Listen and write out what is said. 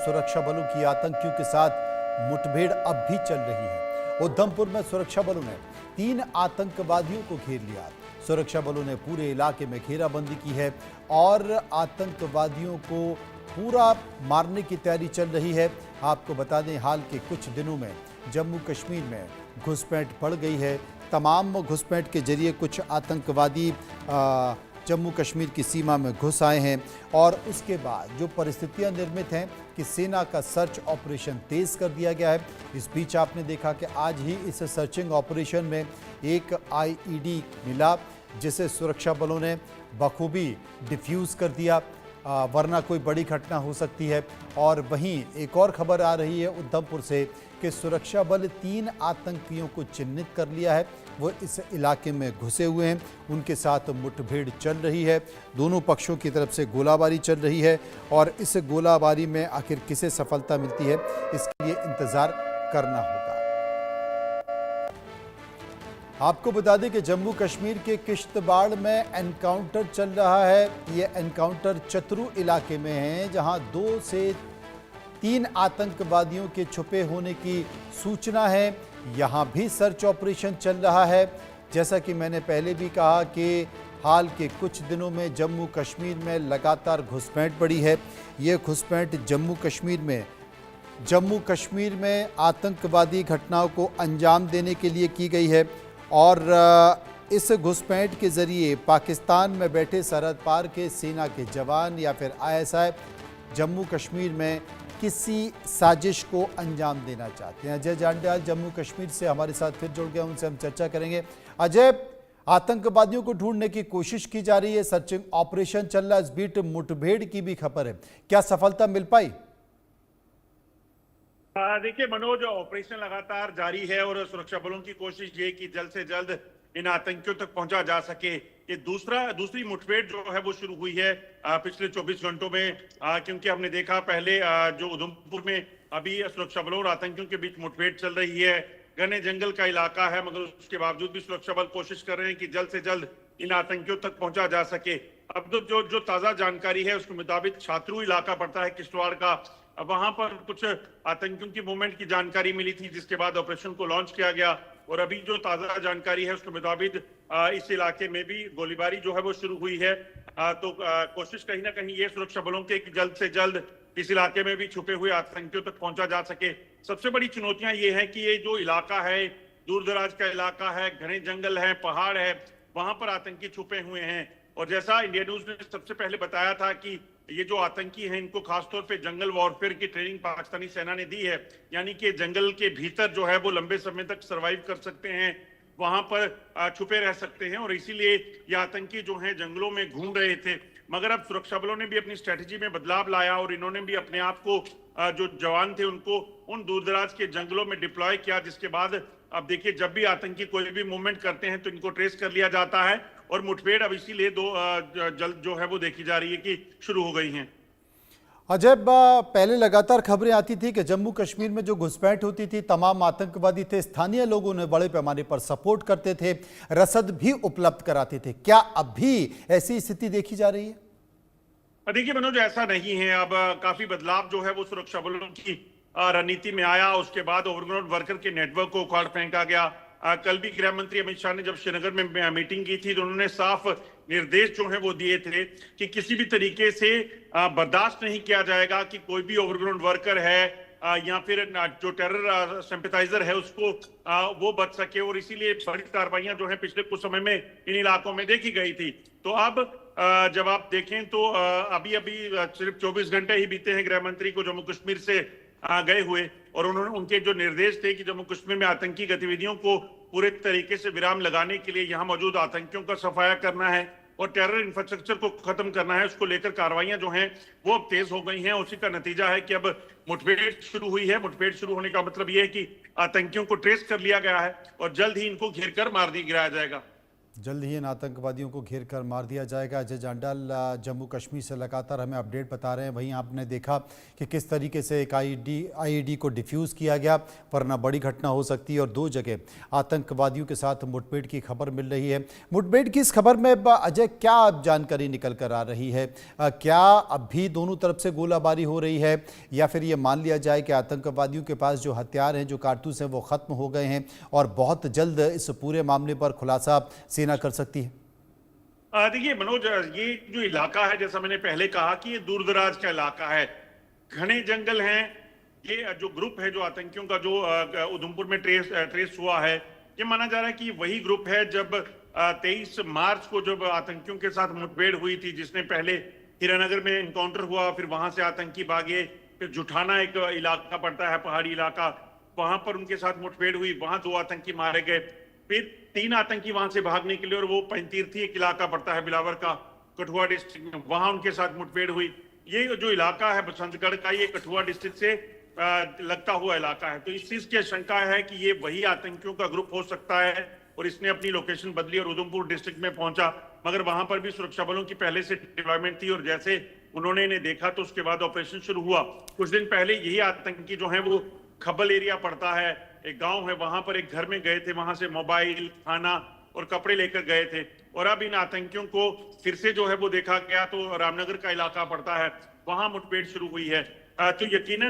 सुरक्षा बलों की आतंकियों के साथ मुठभेड़ अब भी चल रही है। उधमपुर में सुरक्षा बलों ने 3 आतंकवादियों को घेर लिया। सुरक्षा बलों ने पूरे इलाके में घेराबंदी की है और आतंकवादियों को पूरा मारने की तैयारी चल रही है। आपको बता दें, हाल के कुछ दिनों में जम्मू कश्मीर में घुसपैठ बढ़ गई है। तमाम घुसपैठ के जरिए कुछ आतंकवादी जम्मू कश्मीर की सीमा में घुस आए हैं और उसके बाद जो परिस्थितियां निर्मित हैं कि सेना का सर्च ऑपरेशन तेज कर दिया गया है। इस बीच आपने देखा कि आज ही इस सर्चिंग ऑपरेशन में एक आईईडी मिला, जिसे सुरक्षा बलों ने बखूबी डिफ्यूज़ कर दिया, वरना कोई बड़ी घटना हो सकती है। और वहीं एक और खबर आ रही है उधमपुर से कि सुरक्षा बल 3 आतंकियों को चिन्हित कर लिया है। वो इस इलाके में घुसे हुए हैं, उनके साथ मुठभेड़ चल रही है। दोनों पक्षों की तरफ से गोलाबारी चल रही है और इस गोलाबारी में आखिर किसे सफलता मिलती है, इसके लिए इंतजार करना होगा। आपको बता दें कि जम्मू कश्मीर के किश्तवाड़ में एनकाउंटर चल रहा है। ये एनकाउंटर चतरू इलाके में है, जहां 2 से 3 आतंकवादियों के छुपे होने की सूचना है। यहां भी सर्च ऑपरेशन चल रहा है। जैसा कि मैंने पहले भी कहा कि हाल के कुछ दिनों में जम्मू कश्मीर में लगातार घुसपैठ बढ़ी है। ये घुसपैठ जम्मू कश्मीर में आतंकवादी घटनाओं को अंजाम देने के लिए की गई है और इस घुसपैठ के ज़रिए पाकिस्तान में बैठे सरहद पार के सेना के जवान या फिर आईएसआई जम्मू कश्मीर में किसी साजिश को अंजाम देना चाहते हैं। अजय जांडियाल जम्मू कश्मीर से हमारे साथ फिर जुड़ गए, उनसे हम चर्चा करेंगे। अजय, आतंकवादियों को ढूंढने की कोशिश की जा रही है, सर्चिंग ऑपरेशन चल रहा है, इस बीच मुठभेड़ की भी खबर है, क्या सफलता मिल पाई? देखिए मनोज, ऑपरेशन लगातार जारी है और सुरक्षा बलों की कोशिश ये कि जल्द से जल्द इन आतंकियों तक पहुंचा जा सके। ये दूसरी मुठभेड़ जो है वो शुरू हुई है पिछले 24 घंटों में, क्योंकि हमने देखा पहले जो उधमपुर में अभी सुरक्षा बलों और आतंकियों के बीच मुठभेड़ चल रही है। घने जंगल का इलाका है, मगर उसके बावजूद भी सुरक्षा बल कोशिश कर रहे हैं कि जल्द से जल्द इन आतंकियों तक पहुंचा जा सके। अब तो जो ताजा जानकारी है उसके मुताबिक छात्रू इलाका पड़ता है किश्तवाड़ का, वहां पर कुछ आतंकियों की मूवमेंट की जानकारी मिली थी, जिसके बाद ऑपरेशन को लॉन्च किया गया। और अभी जो ताजा जानकारी है उसके मुताबिक इस इलाके में भी गोलीबारी जो है वो शुरू हुई है। तो कोशिश कहीं ना कहीं ये सुरक्षा बलों के कि जल्द से जल्द इस इलाके में भी छुपे हुए आतंकियों तक पहुंचा जा सके। सबसे बड़ी चुनौतियां ये है कि ये जो इलाका है दूर दराज का इलाका है, घने जंगल है, पहाड़ है, वहां पर आतंकी छुपे हुए हैं। और जैसा इंडिया न्यूज ने सबसे पहले बताया था कि ये जो आतंकी हैं इनको खासतौर पे जंगल वॉरफेयर की ट्रेनिंग पाकिस्तानी सेना ने दी है, यानी कि जंगल के भीतर जो है वो लंबे समय तक सरवाइव कर सकते हैं, वहां पर छुपे रह सकते हैं। और इसीलिए ये आतंकी जो हैं जंगलों में घूम रहे थे। मगर अब सुरक्षा बलों ने भी अपनी स्ट्रेटेजी में बदलाव लाया और इन्होंने भी अपने आप को जो जवान थे उनको उन दूरदराज के जंगलों में डिप्लॉय किया, जिसके बाद अब देखिए जब भी आतंकी कोई भी मूवमेंट करते हैं तो इनको ट्रेस कर लिया जाता है। और मुठभेड़ अब इसीलिए जल्द जो है वो देखी जा रही है कि शुरू हो गई हैं। अजय, पहले लगातार खबरें आती थी कि जम्मू कश्मीर में जो घुसपैठ होती थी तमाम आतंकवादी थे, स्थानीय लोगों ने बड़े पैमाने पर सपोर्ट करते थे, रसद भी उपलब्ध कराते थे। क्या अब भी ऐसी स्थिति देखी जा रही है? देखिए मनोज, ऐसा नहीं है। अब काफी बदलाव जो है वो सुरक्षा बलों की रणनीति में आया। उसके बाद ओवरग्राउंड वर्कर के नेटवर्क को उखाड़ फेंका गया। कल भी गृह मंत्री अमित शाह ने जब श्रीनगर में मीटिंग की थी तो उन्होंने साफ निर्देश जो है वो दिए थे कि किसी भी तरीके से बर्दाश्त नहीं किया जाएगा कि कोई भी ओवरग्राउंड वर्कर है या फिर जो टेरर सिंपैथाइजर है उसको वो बच सके। और इसीलिए बड़ी कार्रवाइयां जो है पिछले कुछ समय में इन इलाकों में देखी गई थी। तो अब जब आप देखें तो अभी सिर्फ 24 घंटे ही बीते हैं गृह मंत्री को जम्मू कश्मीर से गए हुए, और उन्होंने उनके जो निर्देश थे कि जम्मू कश्मीर में आतंकी गतिविधियों को पूरे तरीके से विराम लगाने के लिए यहाँ मौजूद आतंकियों का सफाया करना है और टेरर इंफ्रास्ट्रक्चर को खत्म करना है, उसको लेकर कार्रवाइयां जो हैं वो अब तेज हो गई हैं। उसी का नतीजा है कि अब मुठभेड़ शुरू हुई है। मुठभेड़ शुरू होने का मतलब ये है कि आतंकियों को ट्रेस कर लिया गया है और जल्द ही इनको घेर कर मार दी गिराया जाएगा। जल्द ही इन आतंकवादियों को घेर कर मार दिया जाएगा। अजय जांडाल जम्मू कश्मीर से लगातार हमें अपडेट बता रहे हैं। वहीं आपने देखा कि किस तरीके से एक आईईडी को डिफ्यूज़ किया गया, वरना बड़ी घटना हो सकती है। और 2 जगह आतंकवादियों के साथ मुठभेड़ की खबर मिल रही है। मुठभेड़ की इस खबर में अजय क्या जानकारी निकल कर आ रही है? क्या अब भी दोनों तरफ से गोलाबारी हो रही है, या फिर ये मान लिया जाए कि आतंकवादियों के पास जो हथियार हैं, जो कारतूस हैं, वो ख़त्म हो गए हैं और बहुत जल्द इस पूरे मामले पर खुलासा सेना कर सकती है? देखिए मनोज, ये जो इलाका है, जैसा मैंने पहले कहा कि ये दूर दराज का इलाका है, घने जंगल हैं। ये जो ग्रुप है, जो आतंकियों का, जो उधमपुर में ट्रेस हुआ है, ये माना जा रहा है कि वही ग्रुप है जब 23 मार्च को जब आतंकियों के साथ मुठभेड़ हुई थी, जिसने पहले हीरानगर में इनकाउंटर हुआ, फिर वहां से आतंकी भागे, फिर जुठाना एक इलाका पड़ता है, पहाड़ी इलाका, वहां पर उनके साथ मुठभेड़ हुई, वहां 2 आतंकी मारे गए, फिर 3 आतंकी वहां से भागने के लिए, और वो पंतीर्थी एक इलाका पड़ता है बिलावर का, कठुआ डिस्ट्रिक्ट में, वहां उनके साथ मुठभेड़ हुई। ये जो इलाका है बसंतगढ़ का, ये कठुआ डिस्ट्रिक्ट से लगता हुआ इलाका है। तो इस चीज की आशंका है कि ये वही आतंकियों का ग्रुप हो सकता है, और इसने अपनी लोकेशन बदली और उधमपुर डिस्ट्रिक्ट में पहुंचा। मगर वहां पर भी सुरक्षा बलों की पहले से डिप्लॉयमेंट थी, और जैसे उन्होंने इन्हें देखा तो उसके बाद ऑपरेशन शुरू हुआ। कुछ दिन पहले यही आतंकी जो है, वो खब्बल एरिया पड़ता है, एक गांव है, वहां पर एक घर में गए थे, वहां से मोबाइल, खाना और कपड़े लेकर गए थे। और अब इन आतंकियों को फिर से जो है वो देखा गया, तो रामनगर का इलाका पड़ता है, वहां मुठभेड़ शुरू हुई है। तो यकीनन